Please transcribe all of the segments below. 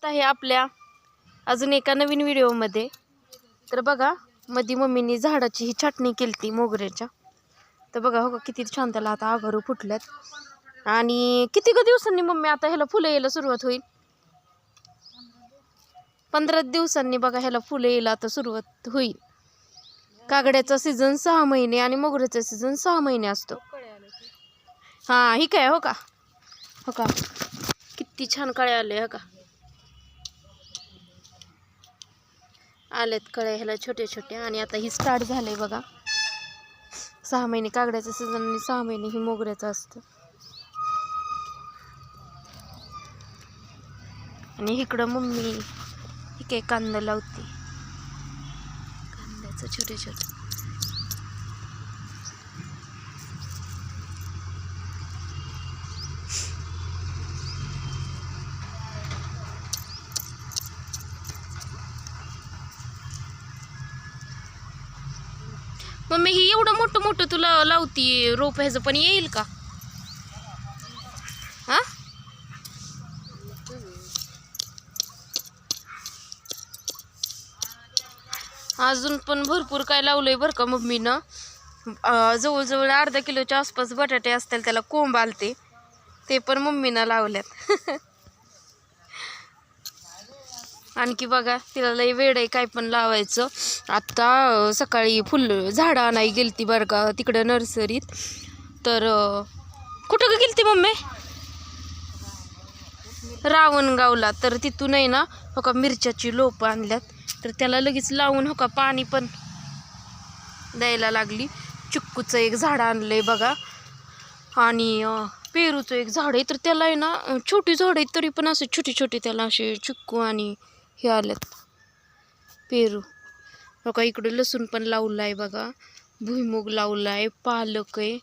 स्वागत आहे आपल्या अजून एका नवीन व्हिडिओमध्ये। तर बघा मधी मम्मीनी झाडाची ही छाटणी केलती मोगऱ्याच्या। तर बघा हो किती छान त्याला आता आगारू फुटल्यात। आणि किती ग दिवसांनी मम्मी आता ह्याला फुलं यायला सुरुवात होईल? 15 दिवसांनी बघा ह्याला फुलं यायला आता सुरुवात होईल। कागड्याचा सीझन 6 महिने आणि मोगऱ्याचा सीझन 6 महिने असतो। हा ही काय हो का किती छान कळे आले हो का, आलेत कळे ह्याला छोटे छोटे। आणि आता ही स्टार्ट झाले बघा 6 महिने कागड्याचं सीझन आणि 6 महिने ही मोगऱ्याचं असतं। आणि इकडं मम्मी ही काय कांदा लावते, कांद्याचं छोटे छोटे। मम्मी ही एवढं मोठं मोठं तुला लावती रोप, ह्याचं पण येईल का? हा अजून पण भरपूर काय लावलंय बरं का मम्मीनं। जवळजवळ अर्धा किलोच्या आसपास बटाटे असतील, त्याला कोंब आलते ते पण मम्मीनं लावल्यात। आणखी बघा तिला लई वेळ आहे काय पण लावायचं। आता सकाळी फुल झाडं आणायला गेलती बरं का तिकडं नर्सरीत। तर कुठं गेलती मम्मी? रावणगावला। तर तिथून आहे ना हो का मिरच्याची लोपं आणल्यात, तर त्याला लगेच लावून हो का पाणी पण द्यायला लागली। चिक्कूचं एक झाड आणलंय बघा आणि पेरूचं एक झाड आहे। तर त्याला आहे ना छोटी झाड आहेत तरी पण असे छोटे छोटे त्याला असे चिक्कू आणि हे आलेत पेरू हो का। इकडे लसूण पण लावलाय बघा, भुईमुग लावलाय, पालक आहे,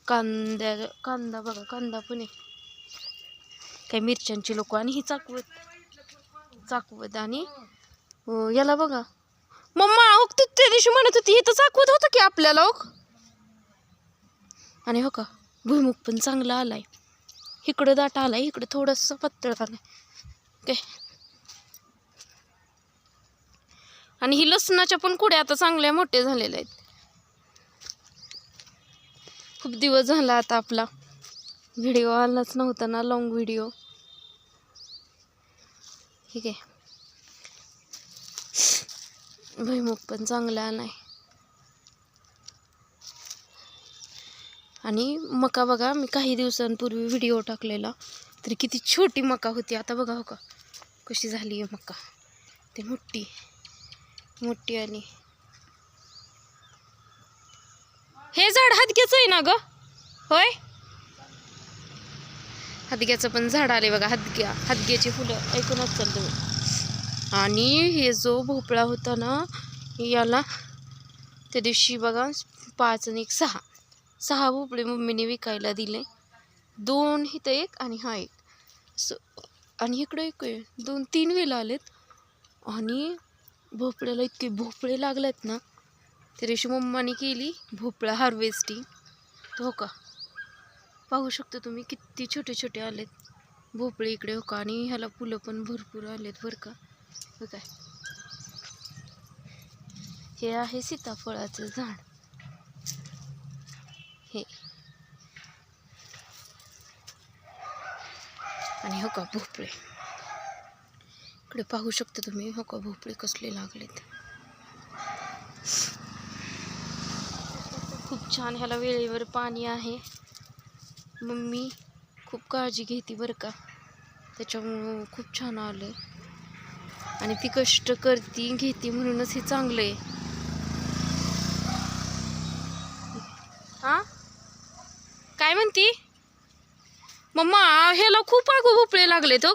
कांदा बघा कांदा पण आहे, काय मिरच्यांची लोक आणि ही चाकवत आणि याला बघा मम्मा हो त्या दिवशी म्हणत होती इथं चाकवत होतं की आपल्याला हो। आणि हो का भुईमुग पण चांगला आलाय, इकडं दाट आलाय, इकडं थोडंसं पातळ आलाय काय। आणि ही लसणाच्या पण कुड्या आता चांगल्या मोठे झालेल्या आहेत। खूप दिवस झाला आता आपला व्हिडिओ आलाच नव्हता ना, लॉंग व्हिडिओ। ठीक आहे भुईमुग पण चांगला आलाय। आणि मका बघा मी काही दिवसांपूर्वी व्हिडिओ टाकलेला, तरी किती छोटी मका होती, आता बघा हो का कशी झाली आहे मका, ते मोठी आणि हे झाड हादग्याचं आहे ना ग? होय हादग्याचं पण झाड आले बघा, हादग्याची फुलं ऐकूनच चालतं। आणि हे जो भोपळा होता ना याला त्या दिवशी बघा 5 आणि 1 6 भोपळे मम्मीने विकायला दिले। 2 इथं एक आणि हा एक आणि इकडे एक 2-3 वेल आलेत। आणि भोपळ्याला इतके भोपळे लागलेत ना, त्या दिवशी मम्माने केली भोपळा हार्वेस्टिंग। हो का पाहू शकता तुम्ही किती छोटे छोटे आलेत भोपळे इकडे हो का। आणि ह्याला फुलं पण भरपूर आलेत बरं का हो काय। हे आहे सीताफळाचं झाड, हे आणि हो का भोपळे इकडे पाहू शकता तुम्ही हो का भोपळे कसले लागलेत। खूप छान ह्याला वेळेवर पाणी आहे, मम्मी खूप काळजी घेते बरं का, त्याच्यामुळं खूप छान आलं। आणि ती कष्ट करती घेते म्हणूनच हे चांगलं आहे। हा काय म्हणती मम्मा? ह्याला खूप अगो भोपळे लागलेत हो।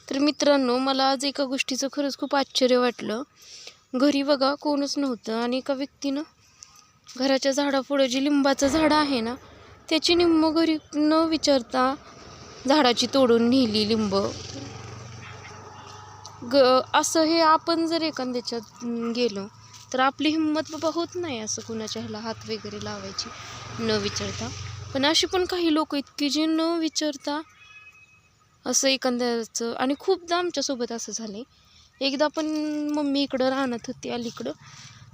तर मित्रांनो मला आज एका गोष्टीचं खरंच खूप आश्चर्य वाटलं। घरी बघा कोणच नव्हतं आणि एका व्यक्तीनं घराच्या झाडापुढं जी लिंबाचं झाड आहे ना त्याची निम्म घरी न विचारता झाडाची तोडून नेली लिंब। असं हे आपण जर एखाद्याच्यात गेलो तर आपली हिंमत बाबा होत नाही असं कुणाच्या ह्याला हात वगैरे लावायची न विचारता. पण अशी पण काही लोक इतकी जे न विचारता असं एखाद्याचं, आणि खूपदा आमच्यासोबत असं झालं. एकदा पण मम्मी इकडं राहत होती अलीकडं,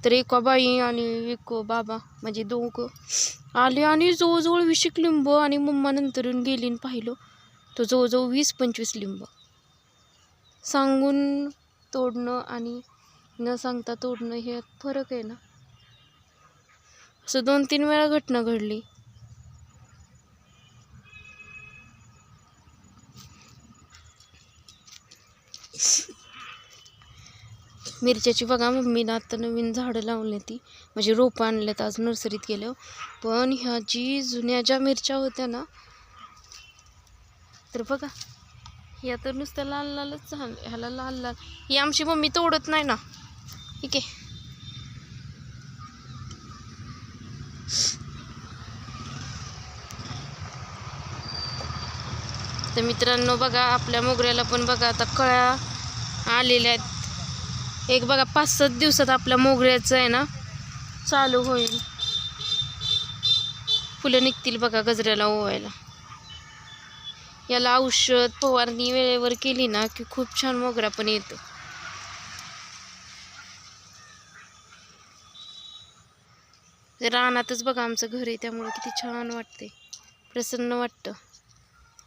तर एका बाई आणि एक बाबा म्हणजे दोघं आले आणि जवळजवळ 20 लिंब, आणि मम्मा नंतर येऊन गेली आणि पाहिलं तो जवळजवळ 20-25 लिंब. सांगून तोडणं आणि न सांगता तोडणं हे फरक आहे ना. असं 2-3 वेळा घटना घडली. मिरच्याची बघा मम्मीनं आता नवीन झाडं लावली ती, म्हणजे रोपं आणल्यात आज नर्सरीत गेल्यावर. पण ह्या जी जुन्या ज्या मिरच्या होत्या ना, तर बघा ह्या तर नुसत्या लाल लालच झालं. ह्याला लाल लाल ही आमची मम्मी तोडत नाही ना. ठीक आहे. तर मित्रांनो बघा आपल्या मोगऱ्याला पण बघा आता कळ्या आलेल्या आहेत. एक बघा 5-7 दिवसात आपल्या मोगऱ्याचं आहे ना चालू होईल, फुलं निघतील बघा गजऱ्याला ओवायला. याला औषध फवारणी वेळेवर केली ना की खूप छान मोगरा पण येतो. रानातच बघा आमचं घर आहे, त्यामुळे किती छान वाटते, प्रसन्न वाटतं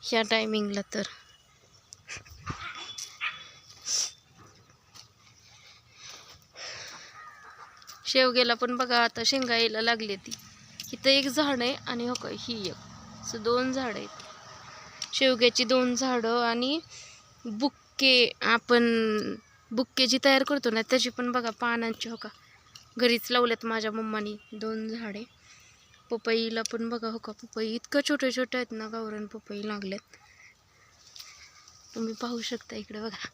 ह्या टायमिंगला. तर शेवग्याला पण बघा आता शेंगा यायला लागली. ती इथं एक झाड आहे आणि हो काय ही एक, असं 2 झाड आहेत. शेवग्याची 2 झाडं आणि बुक्के, आपण बुक्के जी तयार करतो ना त्याची पण बघा पानांची हो का घरीच लावल्यात माझ्या मम्मानी 2 झाडे. पपईला पण बघा हो का, पपई इतकं छोटे छोटे आहेत ना, गावरान पपई लागल्यात. तुम्ही पाहू शकता इकडे बघा.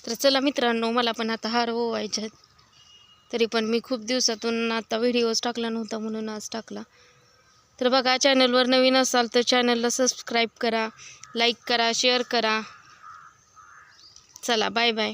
तर चला मित्रांनो, मला पण आता हार ओवायचे आहेत. तरी पण मी खूप दिवसातून आता व्हिडिओज टाकला नव्हता म्हणून आज टाकला. तर बघा, चॅनलवर नवीन असाल तर चॅनलला सबस्क्राईब करा, लाईक करा, शेअर करा. चला बाय बाय.